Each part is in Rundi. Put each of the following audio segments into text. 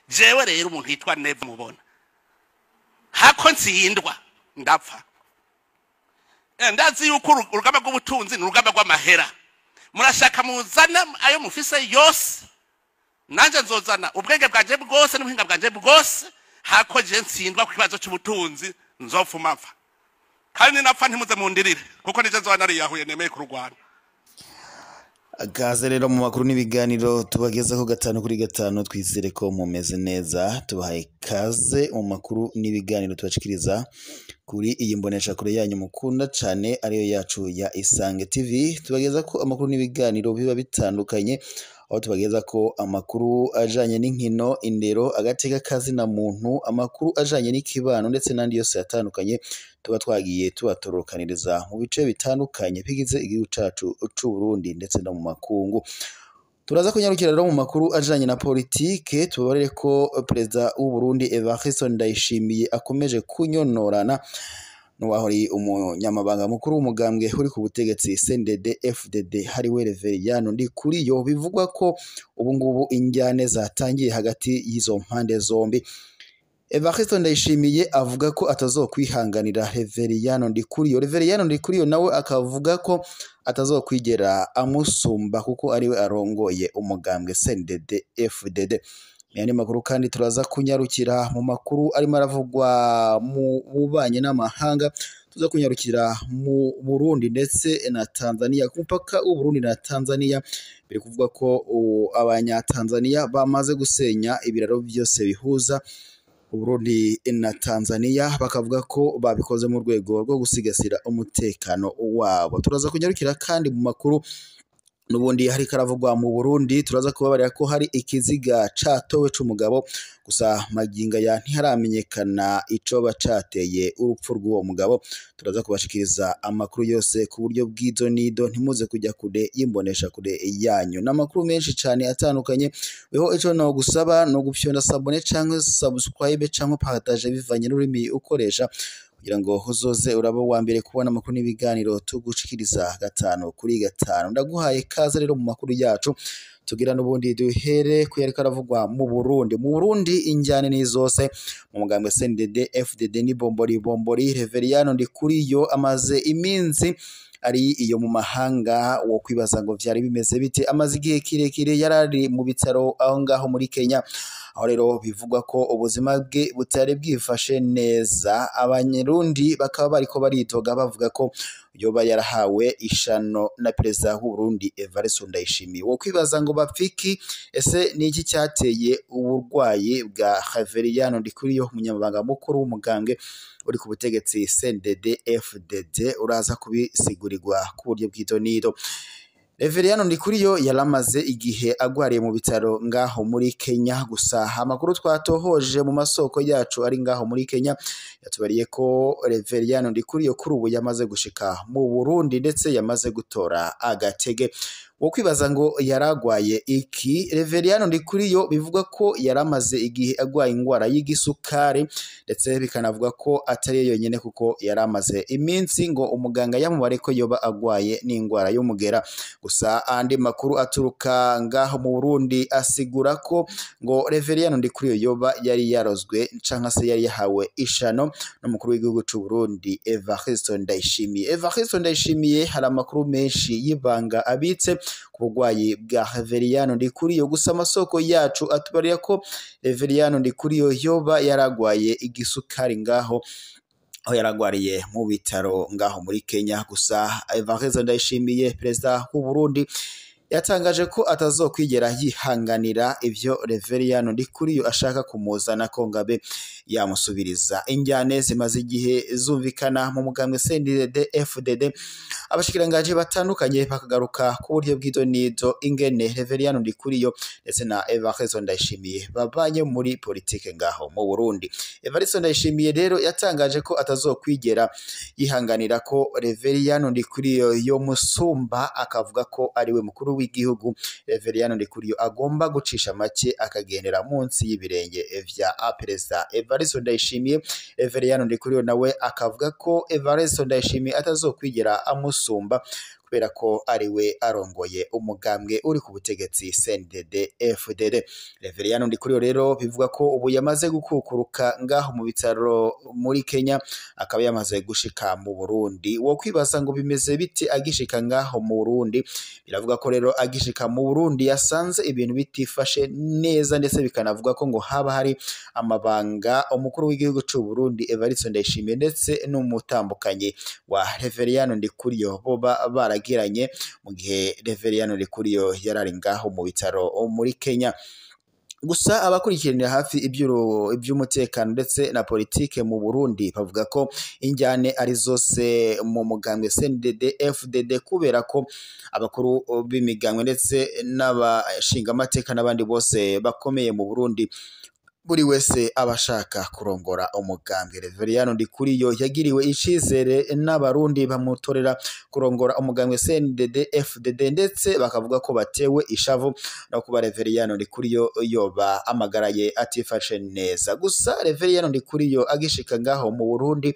jewe rero umuntu yitwa Neva mubona hako ntsindwa ndapfa ndazi yuko urugamba rw'ubutunzi n'urugamba rw'amahera murashaka muzana ayo mufise yose nanje nzozana ubwenge bwanje bwose n'ubuhinga bwanje bwose hako je ntsindwa ku kibazo cy'ubutunzi nzofuma mfa kandi napfa ntimuze mundirire kuko nije nzobana ari yahuye nemeye ku Rwanda. Gaze rero mu makuru n'ibiganiro tubagezaho gatanu kuri gatanu, twizere ko mumeze neza. Tubahaye kaze mu makuru n'ibiganiro tubashikiriza kuri iyi mbonesha kure yanyu mukunda cyane ariyo yacu ya Isange TV. Tubageza ko amakuru n'ibiganiro biba bitandukanye, aho tubageza ko amakuru ajanye n'inkino, indero, agateka kazi na muntu, amakuru ajanye n'ikibano ndetse n'andi yose yatandukanye tuba twagiye tubatorokaniriza mu bice bitandukanye bigize igihugu cacu c'u Burundi ndetse no mu makungu. Turaza kunyarukira rero mu makuru ajanye na politike. Tubarere ko perezida w'u Burundi Evariste Ndayishimiye akomeje kunyonorana n'uwahori umunyamabanga mukuru w'umugambwe uri ku butegetsi CNDD FDD hariwe Reveriyano Ndikuriyo. Bivugwa ko ubu ngubu injyane zatangiye hagati y'izo mpande zombi. Evariste Ndayishimiye avuga ko atazokwihanganira Reveriyano Ndikuriyo. Reveriyano Ndikuriyo nawe akavuga ko atazokwigera amusumba kuko ariwe arongoye umugambwe CNDD FDD. Yani makuru kandi turaza kunyarukira mu makuru arimo aravugwa mu bubanye n'amahanga. Tuza kunyarukira mu Burundi ndetse na Tanzania. Ku mupaka w'u Burundi na Tanzania biri kuvuga ko abanyatanzania bamaze gusenya ibiraro byose bihuza Burundi na Tanzania, bakavuga ko babikoze mu rwego rwo gusigasira umutekano wabo. Turaza kunyarukira kandi mu makuru nubundi hari karavugwa mu Burundi. Turaza kubabarira ko hari ikiziga catowe c'umugabo, gusa maginga ya ntiharamenyekana ico bacateye urupfu rw'uwo mugabo. Turaza kubashikiriza amakuru yose ku buryo bw'izo nido, ntimuze kujya kure y'imbonesha kure yanyu. N'amakuru menshi cyane atandukanye. Weho ico no gusaba no gupyonda sabone canke subscribe canke partage bivanye n'ururimi ukoresha, kugira ngo uzoze uraba wa mbere kubona amakuru n'ibiganiro tugushikiriza gatanu kuri gatanu. Ndaguhaye kaze rero mu makuru yacu. Tugira n'ubundi duhere kuyareka aravugwa mu Burundi. Mu Burundi injyane ni zose mu mugambwe CNDD FDD ni bombori. Reveriyano Ndikuriyo amaze iminsi ari iyo mu mahanga, wo kwibaza ngo vyari bimeze bite. Amaze igihe kirekire yarari mu bitaro aho ngaho muri Kenya, aho rero bivugwa ko ubuzima bwe butari bwifashe neza. Abanyerundi bakaba bariko baritoga bavuga ko yoba yarahawe ishano na perezida w'u Burundi Evariste Ndayishimiye. Wo kwibaza ngo bapfiki, ese niki cyateye uburwayi bwa Reveriyano Ndikuriyo, umunyamabanga mukuru w'umugambwe uri ku butegetsi CNDD FDD? Uraza kubisigurirwa ku buryo bw'itonido. Reveriyano Ndikuriyo yaramaze igihe agwariye mu bitaro ngaho muri Kenya, gusa amakuru twatohoje mu masoko yacu ari ngaho muri Kenya yatubariye ko Reveriyano Ndikuriyo kuri ubu yamaze gushika mu Burundi ndetse yamaze gutora agatege. Wo kwibaza ngo yaragwaye iki? Reveriyano Ndikuriyo bivugwa ko yaramaze igihe agwaye ingwara y'igisukari, ndetse bikanavuga ko atari yonyene kuko yaramaze iminsi ngo umuganga yamubare ko yoba agwaye n'ingwara y'umugera. Gusa andi makuru aturuka ngaho mu Burundi asigura ko ngo Reveriyano Ndikuriyo yoba yari yarozwe canke se yari yahawe ishano n'umukuru w'igihugu c'u Burundi Evariste Ndayishimiye. Evariste Ndayishimiye hari amakuru menshi y'ibanga abitse ku burwayi bwa Reveriyano Ndikuriyo. Gusa amasoko yacu atubarira ko Reveriyano Ndikuriyo yoba yaragwaye igisukari ngaho aho yaragwariye mu bitaro ngaho muri Kenya. Gusa Evariste Ndayishimiye perezida w'u Burundi yatangaje ko atazokwigera yihanganira ivyo Reveriyano Ndikuriyo ashaka kumuzana ko ngabe yamusubiriza. Injyane zimaze igihe zumvikana mu mugambwe CNDD FDD, abashikirangaje batandukanye bakagaruka ku buryo bw'idonido ingene Reveriyano Ndikuriyo ndetse na Evariste Ndayishimiye babanye muri politike ngaho mu Burundi. Evariste Ndayishimiye rero yatangaje ko atazokwigera yihanganira ko Reveriyano Ndikuriyo yo musumba, akavuga ko ariwe mukuru w'igihugu. Reveriyano Ndikuriyo agomba gucisha make akagendera munsi y'ibirenge vya perezida Evariste Evariste Ndayishimiye. Reveriyano Ndikuriyo nawe akavuga ko Evariste Ndayishimiye atazokwigera amusumba kubera ko ari we arongoye umugambwe uri ku butegetsi CNDD-FDD. Reveriyano Ndikuriyo rero bivuga ko ubu yamaze gukukuruka ngaho mu bitaro muri Kenya, akaba yamaze gushika mu Burundi. Wo kwibaza ngo bimeze biti agishika ngaho mu Burundi? Biravuga ko rero agishika mu Burundi yasanze ibintu bitifashe neza, ndetse bikanavuga ko ngo haba hari amabanga umukuru w'igihugu cy'u Burundi Evariste Ndayishimiye ndetse n'umutambukanye wa Reveriyano Ndikuriyo boba baragiranye mu gihe Reveriyano Ndikuriyo yarari ngaho mu bitaro muri Kenya. Gusa abakurikiranira hafi iby'umutekano ndetse na politike mu Burundi bavuga ko injyane ari zose mu mugambwe CNDD-FDD, kubera ko abakuru b'imigambwe ndetse n'abashinga amateka n'abandi bose bakomeye mu Burundi buri wese abashaka kurongora umugambwe. Reveriyano Ndikuriyo yagiriwe icizere n'abarundi bamutorera kurongora umugambwe CNDD-FDD, ndetse bakavuga ko batewe ishavu no kuba Reveriyano Ndikuriyo yoba amagaraye atifashe neza. Gusa Reveriyano Ndikuriyo agishika ngaho mu Burundi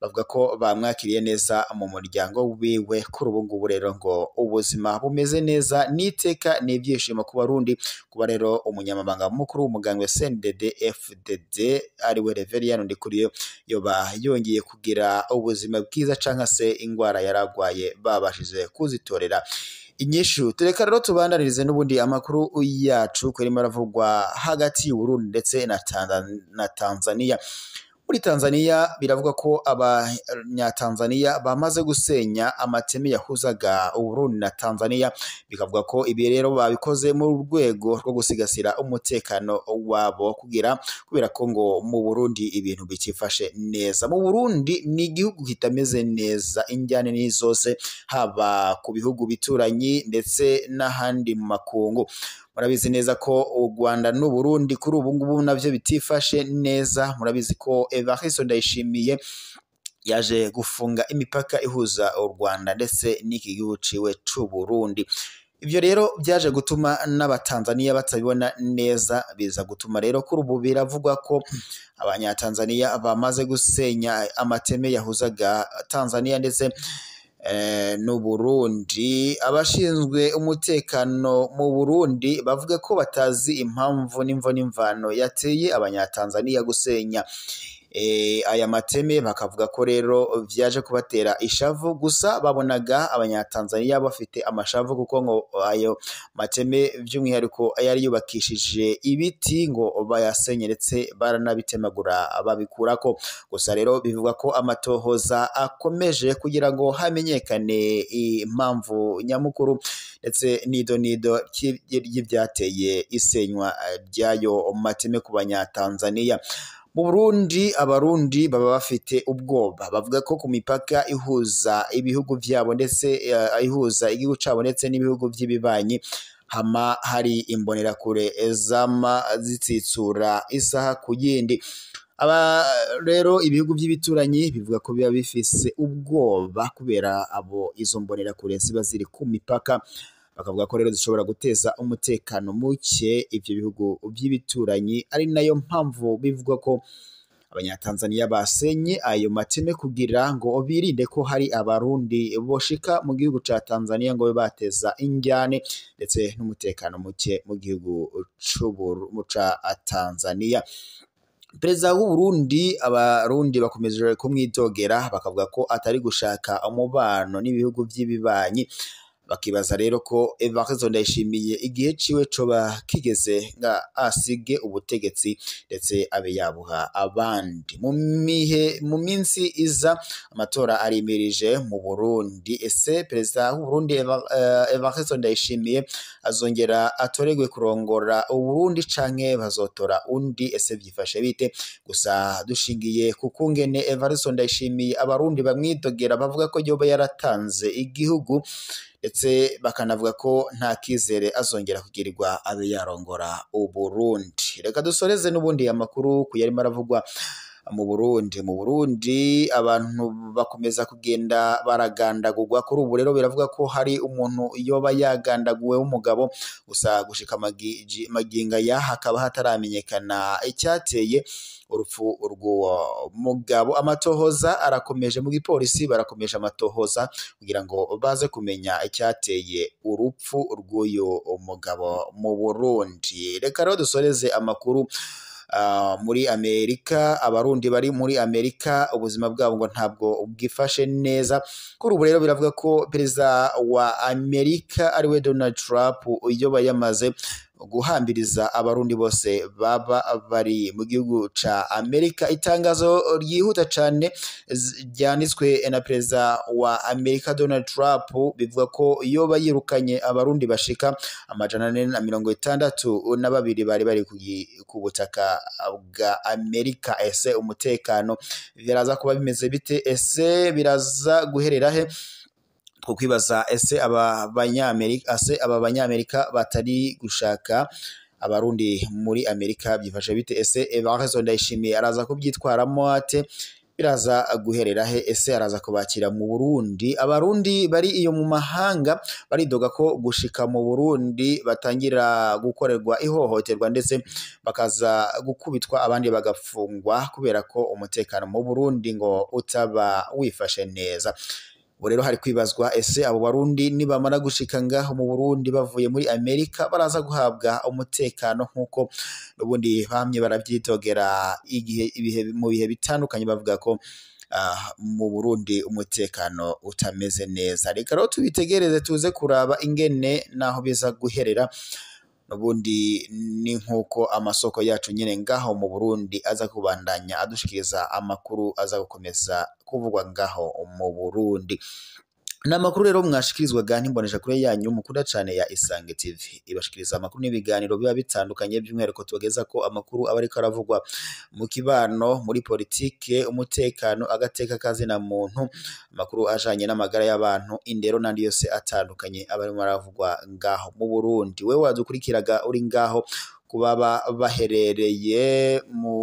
bavuga ko bamwakiriye neza mu muryango wiwe. Kuri ubu ngubu rero ngo ubuzima bumeze neza, niteka n'ibyishimo ku Barundi kuba rero umunyamabanga mukuru w'umugambwe CNDD-FDD ari we Reveriyano Ndikuriyo yoba yongeye kugira ubuzima bwiza, canka se ingwara yaragwaye babashije kuzitorera inyishu. Tureka rero tubandanirize n'ubundi amakuru yacu kuri maravugwa hagati y'u Burundi ndetse na Tanzania. Muri Tanzania biravuga ko abanyatanzania bamaze gusenya amateme yahuzaga Uburundi na Tanzania, bikavuga ko ibi rero babikoze mu rwego rwo gusigasira umutekano wabo kubera ko ngo mu Burundi ibintu bitifashe neza. Mu Burundi ni igihugu kitameze neza, injyane ni zose, haba ku bihugu bituranyi ndetse n'ahandi mu makungu. Murabizi neza ko u Rwanda n'u Burundi kuri ubu ngubu navyo bitifashe neza. Murabizi ko Evariste Ndayishimiye yaje gufunga imipaka ihuza u Rwanda ndetse n'iki gihugu ciwe c'u Burundi. Ivyo rero byaje gutuma n'abatanzania batabibona neza, biza gutuma rero kuri ubu biravugwa ko abanyatanzania bamaze gusenya amateme yahuzaga Tanzania ndetse no Burundi. Abashinzwe umutekano mu Burundi bavuga ko batazi impamvu n'imvano yateye abanyatanzania gusenya aya mateme, bakavuga ko rero vyaje kubatera ishavu. Gusa babonaga abanyatanzania bafite amashavu kuko ngo ayo mateme by'umwihariko yari yubakishije ibiti ngo bayasenye ndetse baranabitemagura babikurako. Gusa rero bivuga ko amatohoza akomeje kugira ngo hamenyekane impamvu nyamukuru ndetse nido ry'ivyateye isenywa ryayo mateme ku banyatanzania. Mu Burundi abarundi baba bafite ubwoba, bavuga ko ku mipaka ihuza ibihugu vyabo ndetse ihuza igihugu cabo ndetse n'ibihugu vy'ibibanyi hama hari imbonerakure zama zitsitsura isaha ku yindi. Aba rero ibihugu by'ibituranyi bivuga ko biba bifise ubwoba kubera abo izo mbonerakure ziba ziri ku mipaka, bakavuga ko rero zishobora guteza umutekano muke ivyo bihugu by'ibituranyi. Ari nayo mpamvu bivugwa ko abanyatanzania basenye ayo mateme kugira ngo birinde ko hari abarundi boshika mu gihugu ca Tanzania ngo bateza injyane ndetse n'umutekano muke mu gihugu ca Tanzania. Perezida w'u Burundi abarundi bakomeje kumwidogera, bakavuga ko atari gushaka umubano n'ibihugu by'ibibanyi. Bakibaza rero ko Evariste Ndayishimiye igihe ciwe coba kigeze nga asige ubutegetsi ndetse abe yabuha abandi. Mu minsi iza amatora arimirije mu Burundi. Ese perezida w'u Burundi Evariste Ndayishimiye azongera atoregwe kurongora u Burundi canke bazotora undi? Ese vyifashe bite? Gusa dushingiye ku kungene Evariste Ndayishimiye abarundi bamwidogera, bavuga ko yoba yaratanze igihugu ndetse bakanavuga ko nta kizere azongera kugirirwa abe yarongora u Burundi. Reka dusoreze n'ubundi amakuru kuyari maravugwa mu Burundi abantu bakomeza kugenda baragandagurwa. Kuri ubu rero biravuga ko hari umuntu yoba yagandaguwe w'umugabo, gusa gushika maginga ya hakaba hataramenyekana icyateye urupfu rw'uwo mugabo. Amatohoza arakomeje mu gipolisi, barakomeje amatohoza kugira ngo baze kumenya icyateye urupfu rw'uyu mugabo mu Burundi. Reka rero dusoreze amakuru muri Amerika. Abarundi bari muri Amerika ubuzima bwabo ngo ntabwo bwifashe neza. Kuri ubu rero biravuga ko perezida wa Amerika ariwe Donald Trump yoba yamaze guhambiriza abarundi bose baba bari mu gihugu ca Amerika. Itangazo ryihuta cane ryanditswe na perezida wa Amerika Donald Trump bivuga ko yoba yirukanye abarundi bashika 462 bari ku butaka bwa Amerika. Ese umutekano biraza kuba bimeze bite? Ese biraza guherera he? Kwibaza ese aba banyamerika batari gushaka abarundi muri Amerika byifashe bite? Ese Evariste Ndayishimiye araza kubyitwaramo ate? Biraza guherera he? Ese araza kubakira mu Burundi? Abarundi bari iyo mu mahanga baridoga ko gushika mu Burundi batangira gukorerwa ihohoterwa ndetse bakaza gukubitwa, abandi bagafungwa kubera ko umutekano mu Burundi ngo utaba wifashe neza. Ubu rero hari kwibazwa ese abo barundi nibamara gushika ngaho mu Burundi bavuye muri Amerika baraza guhabwa umutekano nk'uko ubundi bamye barabyitogera mu bihe bitandukanye bavuga ko mu Burundi umutekano utameze neza. Reka rero tubitegereze tuze kuraba ingene naho biza guherera. Nubundi ni nkuko amasoko yacu nyine ngaho mu Burundi aza kubandanya adushikiriza amakuru aza gukomeza kuvugwa ngaho mu Burundi. N'amakuru rero mwashikirizwaga n'imbonesha kure yanyu mukunda cyane ya Isange TV, ibashikiriza amakuru n'ibiganiro biba bitandukanye, by'umwihariko tubageza ko amakuru aba ariko aravugwa mu kibano, muri politike, umutekano, agateka kazina muntu, amakuru ajanye n'amagara y'abantu, indero n'andi yose atandukanye aba arimo aravugwa ngaho mu Burundi. Wewe wadukurikiraga uri ngaho kubaba baherereye mu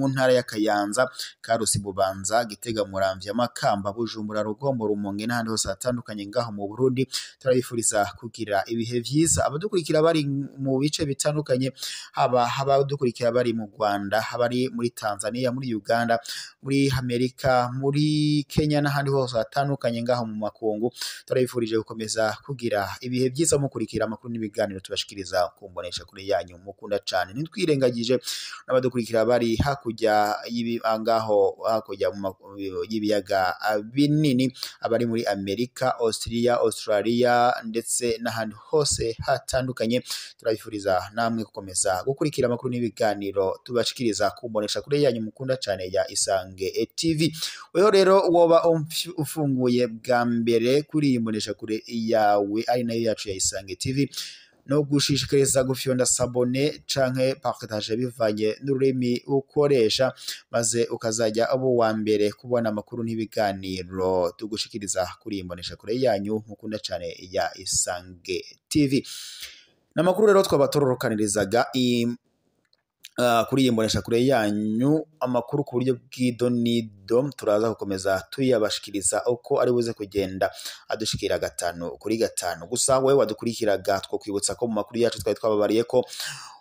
ntara ya Kayanza, Karusi, Bubanza, Gitega, Muramvya, Makamba, Bujumbura, Rugombo, Rumonge n'ahandi hose hatandukanye ngaho mu Burundi, turabifuriza kugira ibihe vyiza. Abadukurikira bari mu bice bitandukanye, abadukurikira bari mu Rwanda, abari muri Tanzania, muri Uganda, muri Amerika, muri Kenya n'ahandi hose hatandukanye ngaho mu makungu, turabifurije gukomeza kugira ibihe vyiza mukurikira amakuru n'ibiganiro tubashikiriza ku mbonesha kure yanyu mukunda cyane. Ntitwirengagije n'abadukurikira bari hakurya y'ibiyaga binini, abari muri Amerika, Australia ndetse n'ahandi hose hatandukanye, turabifuriza namwe gukomeza gukurikira amakuru n'ibiganiro tubashikiriza ku mbonesha kure yanyu mukunda cyane ya Isange TV. Weho rero woba ufunguye bwa mbere kuri iyi mbonesha kure yawe ari nayo yacu ya Isange TV, no gushishikariza gufyonda sabone canke partage bivanye n'ururimi ukoresha, maze ukazajya abo wa mbere kubona amakuru n'ibiganiro tugushikiriza kuri imbonesha kure yanyu mukunda cyane ya Isange TV. N'amakuru rero twabatororokanirizaga kuri iyi mbonesha kure yanyu, amakuru ku buryo bw'idonido turaza gukomeza tuyabashikiriza uko ari buze kugenda adushikira 5 kuri 5. Gusa wewe wadukurikiraga two kwibutsa ko mu makuru yacu twari twababariye ko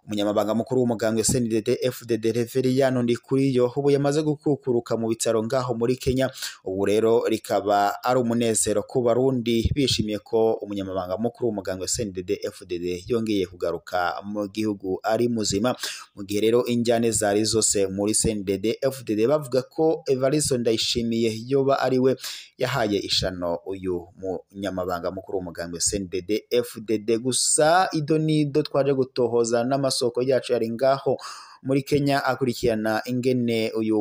umunyamabanga mukuru w'umugambwe CNDD FDD Reveriyano Ndikuriyo ubu yamaze gukukuruka mu bitaro ngaho muri Kenya. Ubu rero rikaba ari umunezero ku Barundi bishimiye ko umunyamabanga mukuru w'umugambwe CNDD FDD yongeye kugaruka mu gihugu ari muzima, mu gihe rero injyane zari zose muri CNDD FDD bavuga ko Evariste Ndayishimiye yoba ariwe yahaye ishano uyu munyamabanga mukuru w'umugambwe CNDD FDD. Gusa idonido twaje gutohoza n'amasoko yacu yari ngaho muri Kenya akurikirana ingene uyu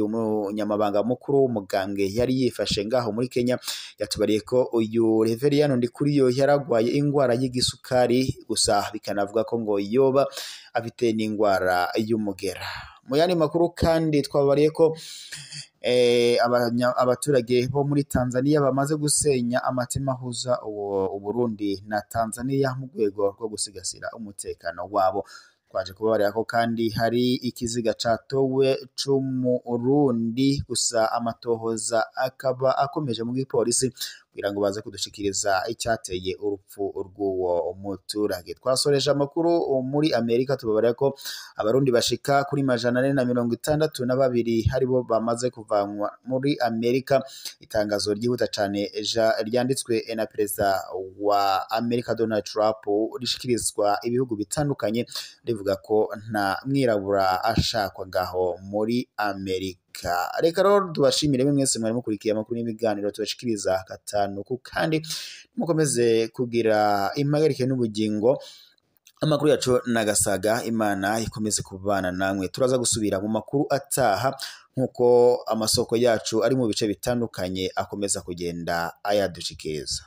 munyamabanga mukuru w'umugambwe yari yifashe ngaho muri Kenya, yatubariye ko uyu Reveriyano Ndikuriyo yaragwaye ingwara y'igisukari, gusa bikanavuga ko ngo yoba afite n'ingwara y'umugera. Mu yandi makuru kandi twabariye ko abaturage bo muri Tanzania bamaze gusenya amatema ahuza Uburundi na Tanzania mu rwego rwo gusigasira umutekano wabo. twaje kubabarira ko kandi hari ikiziga catowe c'umurundi gusa amatohoza akaba akomeje mu gipolisi kugira ngo baze kudushikiriza icyateye urupfu rw'uwo muturage. Twasoreje amakuru muri Amerika tubabarira ko abarundi bashika kuri 462 haribo bamaze kuvanwa muri Amerika. Itangazo ryihuta cane ryanditswe na perezida wa Amerika Donald Trump rishikirizwa ibihugu bitandukanye rivuga ko nta mwirabura ashakwa ngaho muri Amerika. Reka rero tubashimire mwese mwari mukurikiye amakuru n'ibiganiro tubashikiriza gatanu ku kandi mukomeze kugira impagarike n'ubugingo. Amakuru yacu nagasaga, Imana ikomeze kubana namwe. Turaza gusubira mu makuru ataha nkuko amasoko yacu ari mu bice bitandukanye akomeza kugenda ayadushikiriza.